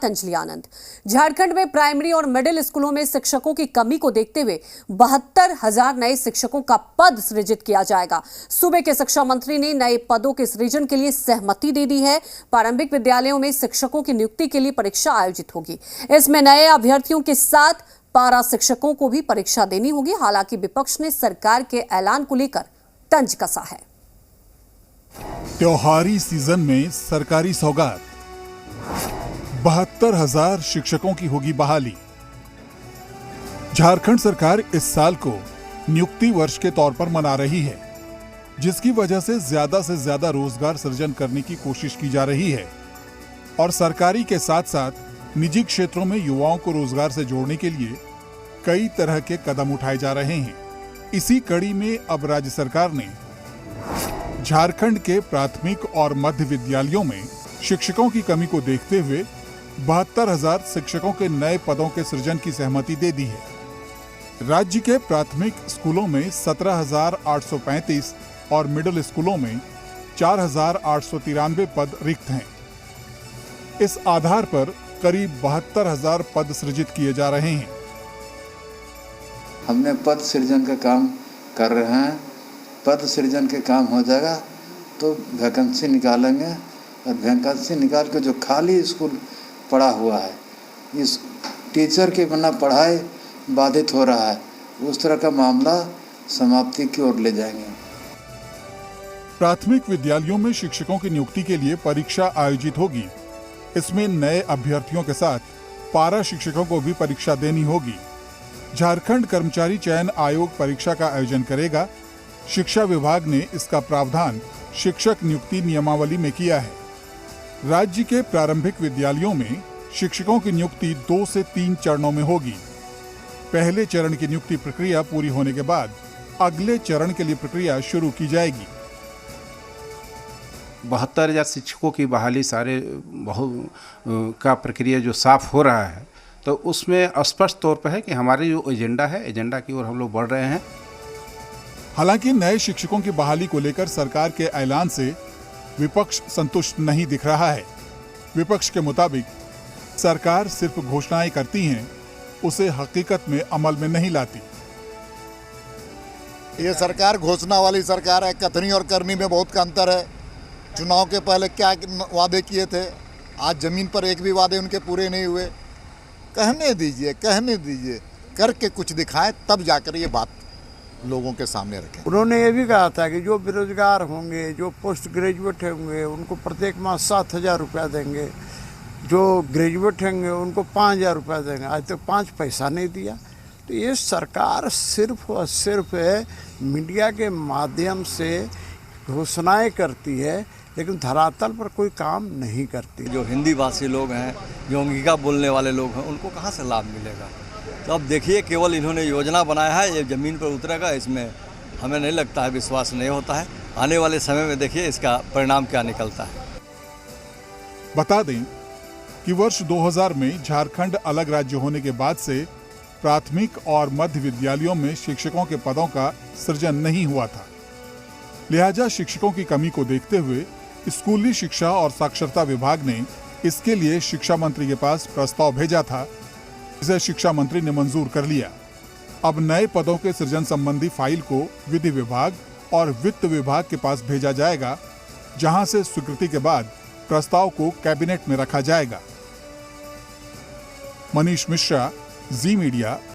अंजलि आनंद। झारखंड में प्राइमरी और मिडिल स्कूलों में शिक्षकों की कमी को देखते हुए 72,000 नए शिक्षकों का पद सृजित किया जाएगा। सूबे के शिक्षा मंत्री ने नए पदों के सृजन के लिए सहमति दे दी है। प्रारंभिक विद्यालयों में शिक्षकों की नियुक्ति के लिए परीक्षा आयोजित होगी। इसमें नए अभ्यर्थियों के साथ पारा शिक्षकों को भी परीक्षा देनी होगी। हालांकि विपक्ष ने सरकार के ऐलान को लेकर तंज कसा है। त्योहारी सीजन में सरकारी सौगात, 72,000 शिक्षकों की होगी बहाली। झारखंड सरकार इस साल को नियुक्ति वर्ष के तौर पर मना रही है, जिसकी वजह से ज्यादा रोजगार सृजन करने की कोशिश की जा रही है और सरकारी के साथ साथ निजी क्षेत्रों में युवाओं को रोजगार से जोड़ने के लिए कई तरह के कदम उठाए जा रहे हैं। इसी कड़ी में अब राज्य सरकार ने झारखंड के प्राथमिक और मध्य विद्यालयों में शिक्षकों की कमी को देखते हुए 72,000 शिक्षकों के नए पदों के सृजन की सहमति दे दी है। राज्य के प्राथमिक स्कूलों में 17,835 और मिडिल स्कूलों में 4,893 पद रिक्त हैं। इस आधार पर करीब 72,000 पद सृजित किए जा रहे हैं। हमने पद सृजन का काम कर रहे हैं। पद सृजन के काम हो जाएगा तो वैकेंसी निकालेंगे और वैकेंसी निकाल के जो खाली स्कूल पड़ा हुआ है, इस टीचर के बिना पढ़ाई बाधित हो रहा है, उस तरह का मामला समाप्ति की ओर ले जाएंगे। प्राथमिक विद्यालयों में शिक्षकों की नियुक्ति के लिए परीक्षा आयोजित होगी। इसमें नए अभ्यर्थियों के साथ पारा शिक्षकों को भी परीक्षा देनी होगी। झारखंड कर्मचारी चयन आयोग परीक्षा का आयोजन करेगा। शिक्षा विभाग ने इसका प्रावधान शिक्षक नियुक्ति नियमावली में किया है। राज्य के प्रारंभिक विद्यालयों में शिक्षकों की नियुक्ति 2 से 3 चरणों में होगी। पहले चरण की नियुक्ति प्रक्रिया पूरी होने के बाद अगले चरण के लिए प्रक्रिया शुरू की जाएगी। 72,000 शिक्षकों की बहाली का प्रक्रिया जो साफ हो रहा है, तो उसमें स्पष्ट तौर पर है कि हमारे जो एजेंडा है, एजेंडा की ओर हम लोग बढ़ रहे हैं। हालांकि नए शिक्षकों की बहाली को लेकर सरकार के ऐलान से विपक्ष संतुष्ट नहीं दिख रहा है। विपक्ष के मुताबिक सरकार सिर्फ घोषणाएं करती हैं, उसे हकीकत में अमल में नहीं लाती। ये सरकार घोषणा वाली सरकार है, कथनी और करनी में बहुत का अंतर है। चुनाव के पहले क्या वादे किए थे, आज जमीन पर एक भी वादे उनके पूरे नहीं हुए। कहने दीजिए, करके कुछ दिखाएं, तब जाकर ये बात लोगों के सामने रखें। उन्होंने ये भी कहा था कि जो बेरोजगार होंगे, जो पोस्ट ग्रेजुएट होंगे, उनको प्रत्येक माह 7,000 रुपया देंगे। जो ग्रेजुएट होंगे उनको 5,000 रुपया देंगे। आज तक 5 पैसा नहीं दिया। तो ये सरकार सिर्फ और सिर्फ मीडिया के माध्यम से घोषणाएं करती है, लेकिन धरातल पर कोई काम नहीं करती। जो हिंदी भाषी लोग हैं, जो अंगिका बोलने वाले लोग हैं, उनको कहाँ से लाभ मिलेगा? तो अब देखिए, केवल इन्होंने योजना बनाया है, ये ज़मीन पर उतरेगा, इसमें हमें नहीं लगता है, विश्वास नहीं होता है। आने वाले समय में देखिए इसका परिणाम क्या निकलता है। बता दें कि वर्ष 2000 में झारखंड अलग राज्य होने के बाद से प्राथमिक और मध्य विद्यालयों में शिक्षकों के पदों का सृजन नहीं हुआ था। लिहाजा शिक्षकों की कमी को देखते हुए स्कूली शिक्षा और साक्षरता विभाग ने इसके लिए शिक्षा मंत्री के पास प्रस्ताव भेजा था, जिसे शिक्षा मंत्री ने मंजूर कर लिया। अब नए पदों के सृजन संबंधी फाइल को विधि विभाग और वित्त विभाग के पास भेजा जाएगा, जहां से स्वीकृति के बाद प्रस्ताव को कैबिनेट में रखा जाएगा। मनीष मिश्रा, जी मीडिया।